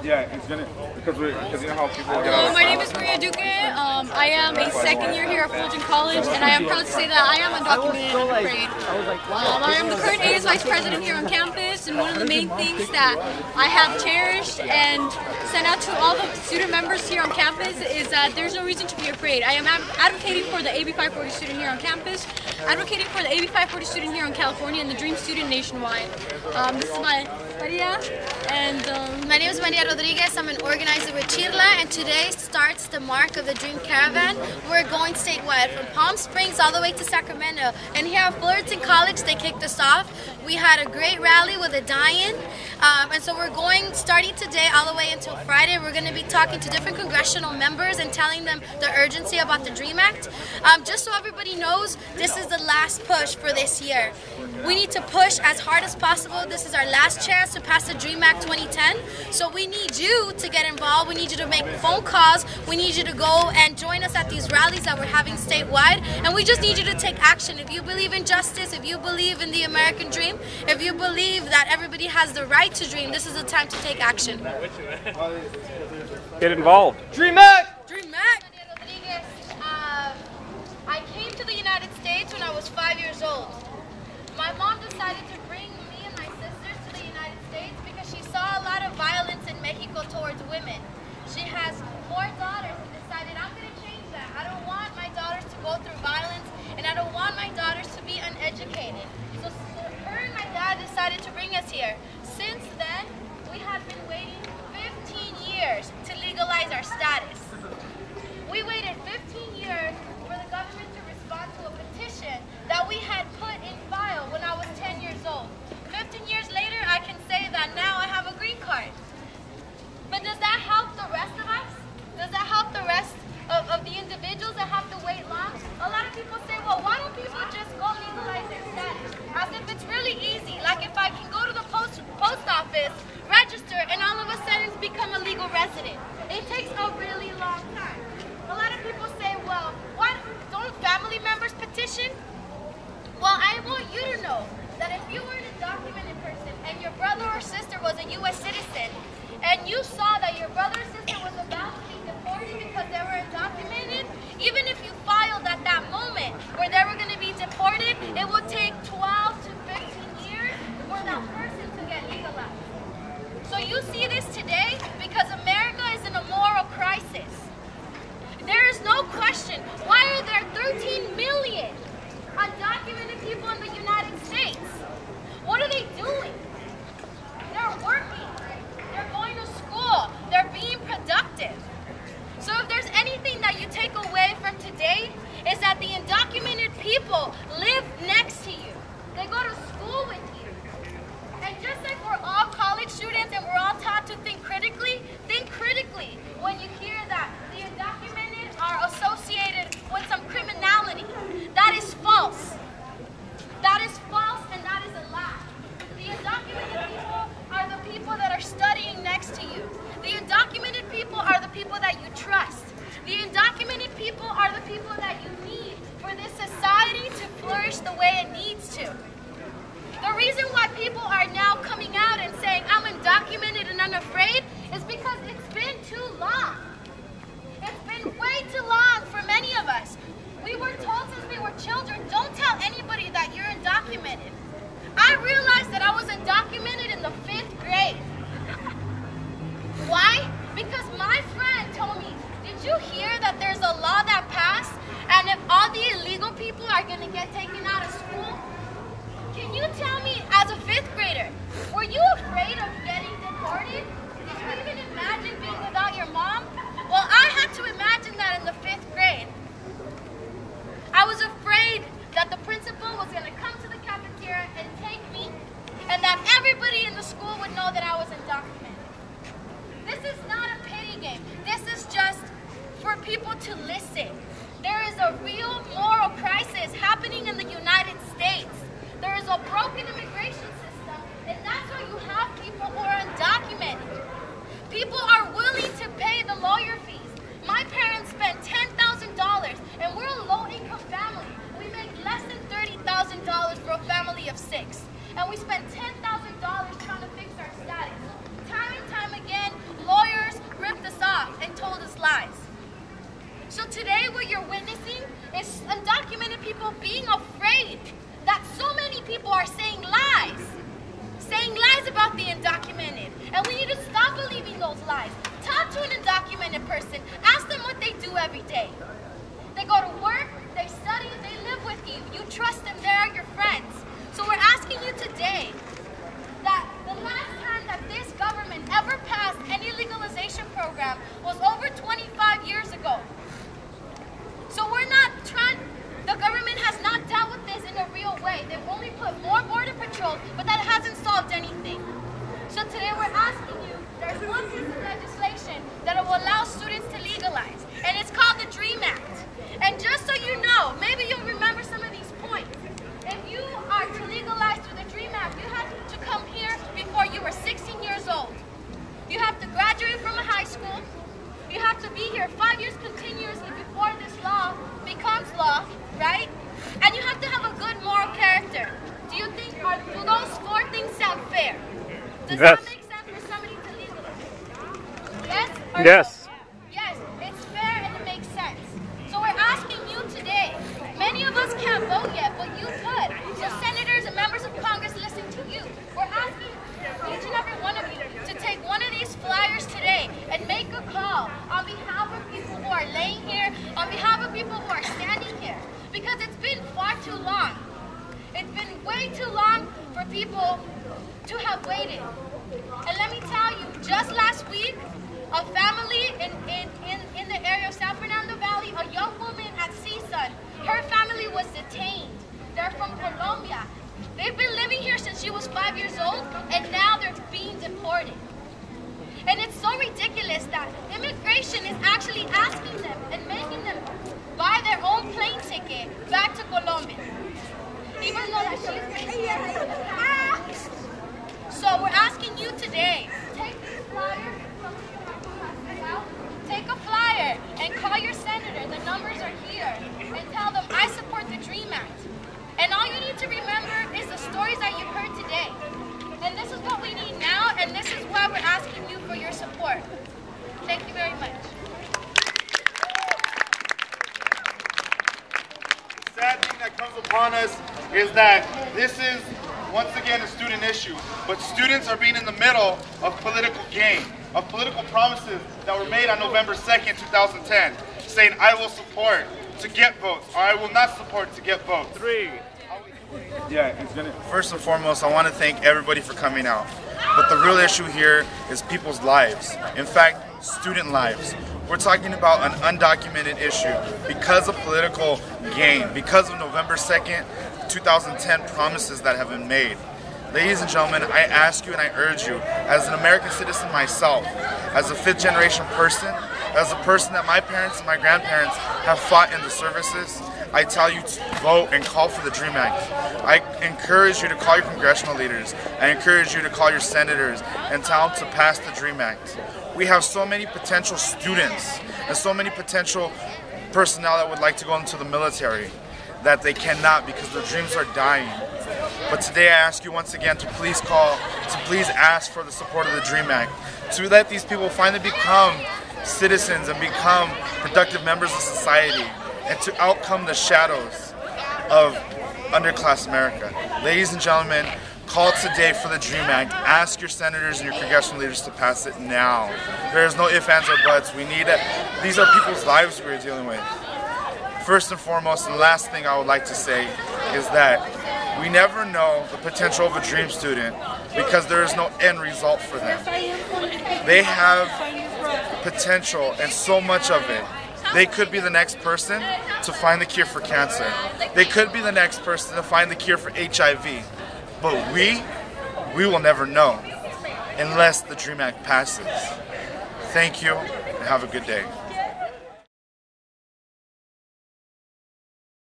Yeah, it's gonna because you know how people get Hello, out. my name is Duque. I am a second year here at Fullerton College, and I am proud to say that I am undocumented and unafraid. I am the current AIDS Vice President here on campus, and one of the main things that I have cherished and sent out to all the student members here on campus is that there's no reason to be afraid. I am advocating for the AB 540 student here on campus, advocating for the AB 540 student here in California, and the Dream student nationwide. This is Maria, and my name is Maria Rodriguez. I'm an organizer with Chirla, and today starts the mark of the Dream Caravan. We're going statewide from Palm Springs all the way to Sacramento. And here at Fullerton College, they kicked us off. We had a great rally with a die-in, and so we're going starting today all the way until Friday. We're going to be talking to different congressional members and telling them the urgency about the DREAM Act. Just so everybody knows, this is the last push for this year. We need to push as hard as possible. This is our last chance to pass the DREAM Act 2010. So we need you to get involved. We need you to make phone calls. We need you to go and join us at these rallies that we're having statewide. And we just need you to take action. If you believe in justice, if you believe in the American dream, if you believe that everybody has the right to dream, this is the time to take action. Get involved. Dream Act! Dream Act! I came to the United States when I was 5 years old. My mom decided to bring me and my sisters to the United States because she saw a lot of violence in Mexico towards women. She has 4 daughters and decided, I'm going to change that. I don't want my daughters to go through violence, and I don't want my daughters to be uneducated. So her and my dad decided to bring us here. Since then, we have been waiting 15 years to legalize our status. We waited 15 years for the government to respond to a petition that we had put in file when I was 10 years old. 15 years later, I can say that now I have a green card. But does that help the rest of us? Does that help the rest of the individuals that have to wait long? A lot of people say, well, why don't people just go legalize their status? As if it's really easy. Like if I can go to the post office, register, and all of a sudden become a legal resident. It takes a really long time. A lot of people say, well, why don't family members petition? Well, I want you to know that if you were an undocumented person and your brother or sister was a U.S. citizen, and you saw that your brother or sister was about to be deported because they were undocumented, even if you filed at that moment where they were going to be deported, it would take 12 to 15 years for that person to get legalized. So you see this today because America is in a moral crisis. There is no question. Why are there 13 million undocumented people in the United States? What are they doing? They're working. They're going to school. They're being productive. So if there's anything that you take away from today, is that the undocumented people live next to you. They go to school with you. And just like we're all college students and we're all taught to think critically when you hear that the undocumented are associated with some criminality. That is false. That is false, and that is a lie. The undocumented people are the people that are studying next to you. The undocumented people are the people that you trust. The undocumented people are the people that you need for this society to flourish the way it needs to. The reason why people are now coming out and saying, I'm undocumented and unafraid, is because it's been too long. It's been way too long for many of us. We were told since we were children, don't tell anybody that you're undocumented. I realized that I was undocumented in the 5th grade. Why? Because my friend told me, did you hear that there's a law that passed, and if all the illegal people are going to get taken out of school? Can you tell me, as a 5th grader, were you afraid of getting deported? Did you even imagine being without your mom? Well, I had to imagine that in the 5th grade. I was afraid that the principal was going to come to the cafeteria and take me, and that everybody in the school would know that I was undocumented. This is not a pity game. This is just for people to listen. There is a real moral crisis happening in the United States. There is a broken immigration system, and that's why you have people who are undocumented. People are willing to pay the lawyer fees. My parents spent $10,000, and we're a low-income family. We make less than $30,000 for a family of 6, and we spent $10,000 trying to fix our status. Time and time again, lawyers And we need to stop believing those lies. Talk to an undocumented person. Ask them what they do every day. They go to work, they study, they live with you. You trust them, they are your friends. So we're asking you today that the last time that this government ever passed any legalization program was over 25 years ago. So we're not trying, the government has not dealt with this in a real way. They've only put more border patrol, but that hasn't solved anything. So today we're asking you, there's one piece of legislation that will allow students to legalize, and it's called the DREAM Act. And just so you know, maybe you'll remember some of these points. If you are to legalize through the DREAM Act, you have to come here before you were 16 years old. You have to graduate from a high school. You have to be here 5 years continuously before this law becomes law, right? And you have to have a good moral character. Do you think, do those 4 things sound fair? Does that make sense for somebody to legalize? Yes? Or Yes. No? Yes, it's fair and it makes sense. So we're asking you today, many of us can't vote yet, but you could. So senators and members of Congress, listen to you. We're asking each and every one of you to take one of these flyers today and make a call on behalf of people who are laying here, on behalf of people who are standing here. Because it's been far too long. It's been way too long for people to have waited. And let me tell you, just last week, a family in the area of San Fernando Valley, a young woman at CSUN, her family was detained. They're from Colombia. They've been living here since she was 5 years old, and now they're being deported. And it's so ridiculous that immigration is actually asking them and making them buy their own plane ticket back to Colombia. Even though that she's... So we're asking you today, take this flyer, take a flyer and call your senator, the numbers are here, and tell them, I support the DREAM Act. And all you need to remember is the stories that you've heard today. And this is what we need now, and this is why we're asking you for your support. Thank you very much. The sad thing that comes upon us is that this is, once again, a student issue. But students are being in the middle of political game, of political promises that were made on November 2nd, 2010, saying, I will support to get votes, or I will not support to get votes. First and foremost, I want to thank everybody for coming out. But the real issue here is people's lives. In fact, student lives. We're talking about an undocumented issue because of political gain, because of November 2nd, 2010 promises that have been made. Ladies and gentlemen, I ask you and I urge you, as an American citizen myself, as a 5th generation person, as a person that my parents and my grandparents have fought in the services, I tell you to vote and call for the DREAM Act. I encourage you to call your congressional leaders. I encourage you to call your senators and tell them to pass the DREAM Act. We have so many potential students and so many potential personnel that would like to go into the military that they cannot because their dreams are dying. But today I ask you once again to please call, to please ask for the support of the DREAM Act, to let these people finally become citizens and become productive members of society, and to outcome the shadows of underclass America. Ladies and gentlemen, call today for the DREAM Act. Ask your senators and your congressional leaders to pass it now. There is no ifs, ands, or buts. We need it. These are people's lives we're dealing with. First and foremost, and last thing I would like to say is that we never know the potential of a dream student because there is no end result for them. They have potential and so much of it. They could be the next person to find the cure for cancer. They could be the next person to find the cure for HIV. But we will never know unless the DREAM Act passes. Thank you and have a good day.